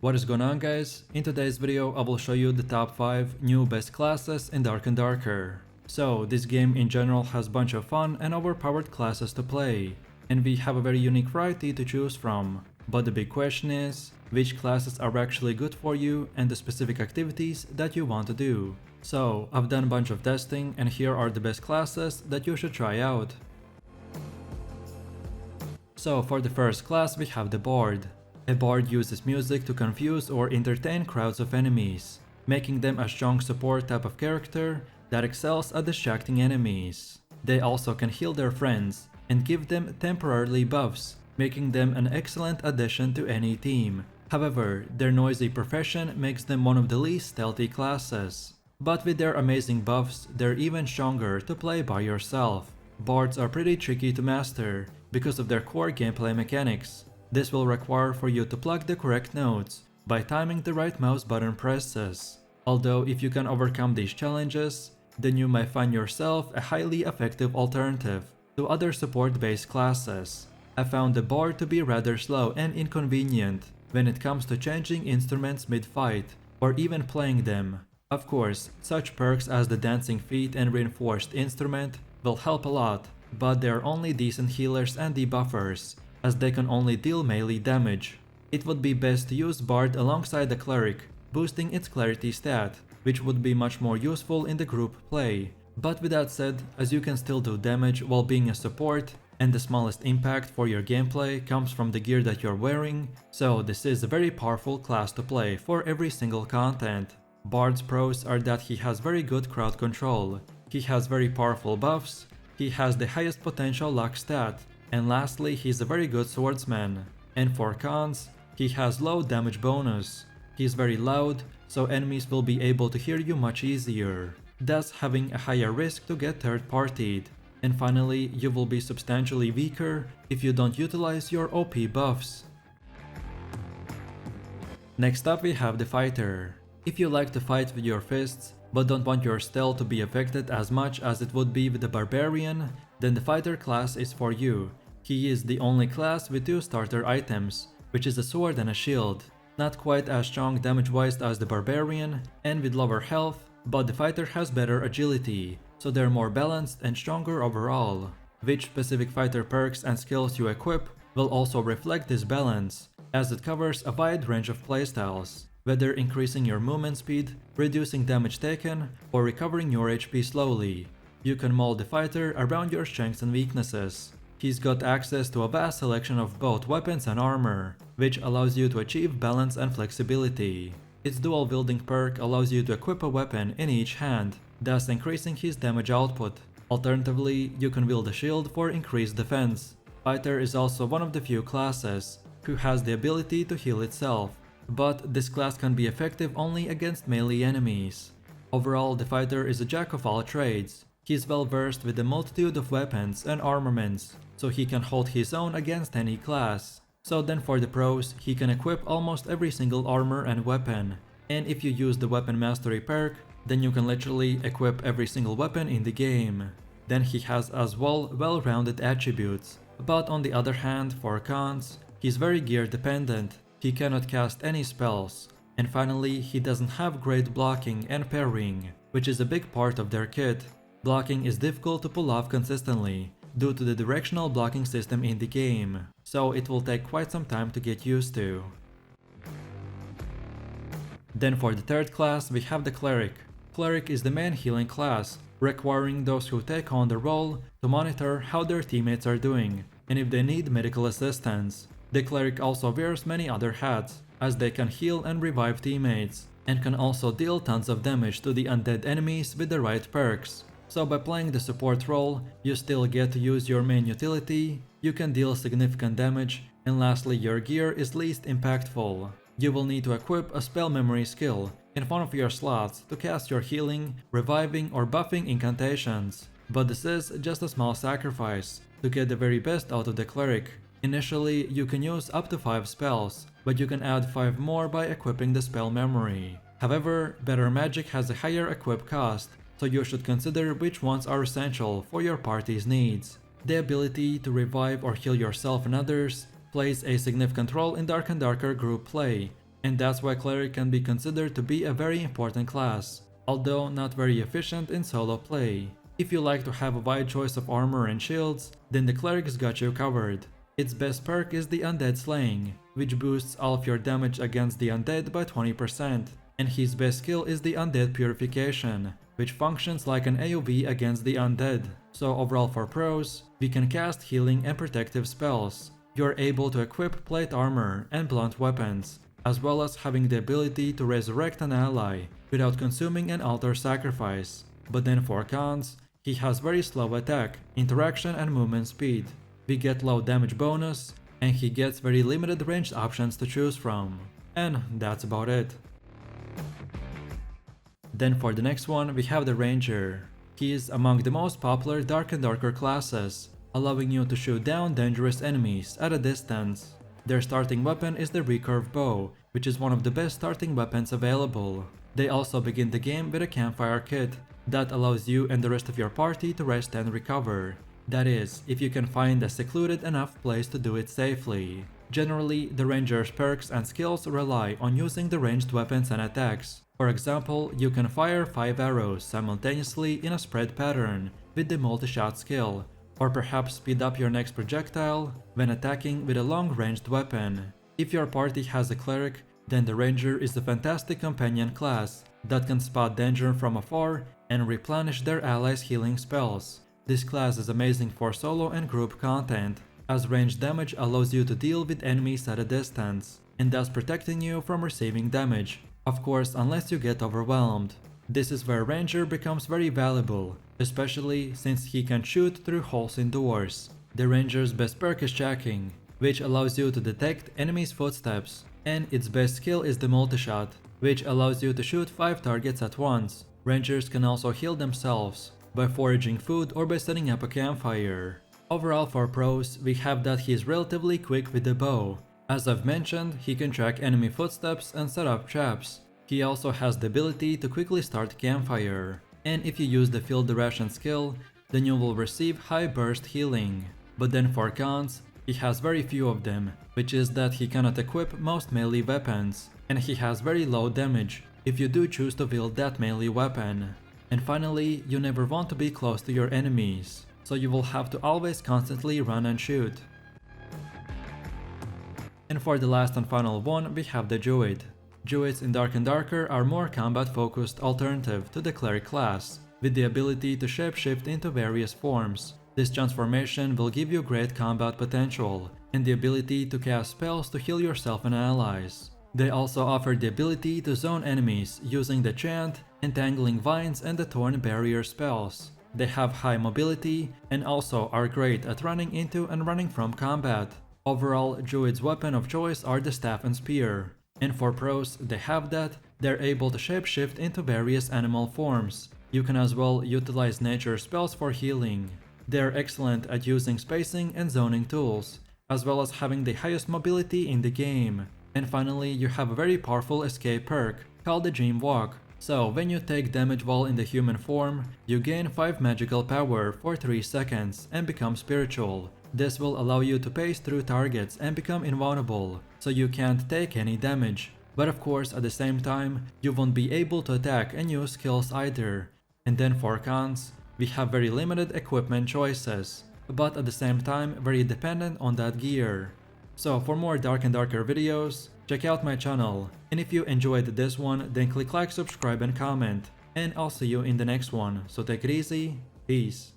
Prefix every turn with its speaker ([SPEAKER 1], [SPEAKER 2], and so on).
[SPEAKER 1] What is going on, guys? In today's video I will show you the top 5 new best classes in Dark and Darker. So this game in general has bunch of fun and overpowered classes to play, and we have a very unique variety to choose from. But the big question is, which classes are actually good for you and the specific activities that you want to do. So I've done a bunch of testing and here are the best classes that you should try out. So for the first class we have the Bard. A Bard uses music to confuse or entertain crowds of enemies, making them a strong support type of character that excels at distracting enemies. They also can heal their friends and give them temporarily buffs, making them an excellent addition to any team. However, their noisy profession makes them one of the least stealthy classes. But with their amazing buffs, they're even stronger to play by yourself. Bards are pretty tricky to master because of their core gameplay mechanics. This will require for you to pluck the correct notes by timing the right mouse button presses. Although if you can overcome these challenges, then you might find yourself a highly effective alternative to other support-based classes. I found the Bard to be rather slow and inconvenient when it comes to changing instruments mid-fight or even playing them. Of course, such perks as the dancing feet and reinforced instrument will help a lot, but they are only decent healers and debuffers, as they can only deal melee damage. It would be best to use Bard alongside the Cleric, boosting its Clarity stat, which would be much more useful in the group play. But with that said, as you can still do damage while being a support, and the smallest impact for your gameplay comes from the gear that you're wearing, so this is a very powerful class to play for every single content. Bard's pros are that he has very good crowd control, he has very powerful buffs, he has the highest potential luck stat, and lastly, he's a very good swordsman. And for cons, he has low damage bonus. He's very loud, so enemies will be able to hear you much easier, thus having a higher risk to get third-partied. And finally, you will be substantially weaker if you don't utilize your OP buffs. Next up we have the Fighter. If you like to fight with your fists, but don't want your stealth to be affected as much as it would be with the Barbarian, then the Fighter class is for you. He is the only class with 2 starter items, which is a sword and a shield. Not quite as strong damage-wise as the Barbarian, and with lower health, but the Fighter has better agility, so they're more balanced and stronger overall. Which specific Fighter perks and skills you equip will also reflect this balance, as it covers a wide range of playstyles, whether increasing your movement speed, reducing damage taken, or recovering your HP slowly. You can mold the Fighter around your strengths and weaknesses. He's got access to a vast selection of both weapons and armor, which allows you to achieve balance and flexibility. Its dual wielding perk allows you to equip a weapon in each hand, thus increasing his damage output. Alternatively, you can wield a shield for increased defense. Fighter is also one of the few classes who has the ability to heal itself, but this class can be effective only against melee enemies. Overall, the Fighter is a jack of all trades. He's well versed with a multitude of weapons and armaments, so he can hold his own against any class. So then for the pros, he can equip almost every single armor and weapon, and if you use the weapon mastery perk, then you can literally equip every single weapon in the game. Then he has as well-rounded attributes, but on the other hand, for cons, he's very gear dependent, he cannot cast any spells, and finally he doesn't have great blocking and parrying, which is a big part of their kit. Blocking is difficult to pull off consistently due to the directional blocking system in the game, so it will take quite some time to get used to. Then for the third class we have the Cleric. Cleric is the main healing class, requiring those who take on the role to monitor how their teammates are doing and if they need medical assistance. The Cleric also wears many other hats, as they can heal and revive teammates, and can also deal tons of damage to the undead enemies with the right perks. So by playing the support role, you still get to use your main utility, you can deal significant damage, and lastly your gear is least impactful. You will need to equip a spell memory skill in one of your slots to cast your healing, reviving or buffing incantations. But this is just a small sacrifice to get the very best out of the Cleric. Initially, you can use up to 5 spells, but you can add 5 more by equipping the spell memory. However, better magic has a higher equip cost, so you should consider which ones are essential for your party's needs. The ability to revive or heal yourself and others plays a significant role in Dark and Darker group play, and that's why Cleric can be considered to be a very important class, although not very efficient in solo play. If you like to have a wide choice of armor and shields, then the Cleric's got you covered. Its best perk is the Undead Slaying, which boosts all of your damage against the undead by 20%, and his best skill is the Undead Purification, which functions like an AoE against the undead. So overall for pros, we can cast healing and protective spells. You're able to equip plate armor and blunt weapons, as well as having the ability to resurrect an ally without consuming an altar sacrifice. But then for cons, he has very slow attack, interaction and movement speed. We get low damage bonus, and he gets very limited ranged options to choose from. And that's about it. Then for the next one, we have the Ranger. He is among the most popular Dark and Darker classes, allowing you to shoot down dangerous enemies at a distance. Their starting weapon is the recurve bow, which is one of the best starting weapons available. They also begin the game with a campfire kit that allows you and the rest of your party to rest and recover. That is, if you can find a secluded enough place to do it safely. Generally, the Ranger's perks and skills rely on using the ranged weapons and attacks. For example, you can fire 5 arrows simultaneously in a spread pattern with the multi-shot skill, or perhaps speed up your next projectile when attacking with a long-ranged weapon. If your party has a Cleric, then the Ranger is a fantastic companion class that can spot danger from afar and replenish their allies' healing spells. This class is amazing for solo and group content, as ranged damage allows you to deal with enemies at a distance, and thus protecting you from receiving damage, of course unless you get overwhelmed. This is where Ranger becomes very valuable, especially since he can shoot through holes in doors. The Ranger's best perk is tracking, which allows you to detect enemies' footsteps, and its best skill is the multi-shot, which allows you to shoot 5 targets at once. Rangers can also heal themselves by foraging food or by setting up a campfire. Overall for pros, we have that he is relatively quick with the bow. As I've mentioned, he can track enemy footsteps and set up traps. He also has the ability to quickly start campfire, and if you use the Fill the Ration skill, then you will receive high burst healing. But then for cons, he has very few of them, which is that he cannot equip most melee weapons, and he has very low damage if you do choose to wield that melee weapon. And finally, you never want to be close to your enemies, so you will have to always constantly run and shoot. And for the last and final one, we have the Druid. Druids in Dark and Darker are more combat-focused alternative to the Cleric class, with the ability to shapeshift into various forms. This transformation will give you great combat potential, and the ability to cast spells to heal yourself and allies. They also offer the ability to zone enemies using the Chant, Entangling Vines and the Thorn Barrier spells. They have high mobility and also are great at running into and running from combat. Overall, Druid's weapon of choice are the Staff and Spear. And for pros, they have that, they're able to shapeshift into various animal forms. You can as well utilize nature spells for healing. They're excellent at using spacing and zoning tools, as well as having the highest mobility in the game. And finally, you have a very powerful escape perk called the Dream Walk. So when you take damage while in the human form, you gain 5 magical power for 3 seconds and become spiritual. This will allow you to pace through targets and become invulnerable, so you can't take any damage. But of course, at the same time, you won't be able to attack and use skills either. And then for cons, we have very limited equipment choices, but at the same time very dependent on that gear. So for more Dark and Darker videos, check out my channel, and if you enjoyed this one, then click like, subscribe and comment, and I'll see you in the next one, so take it easy, peace.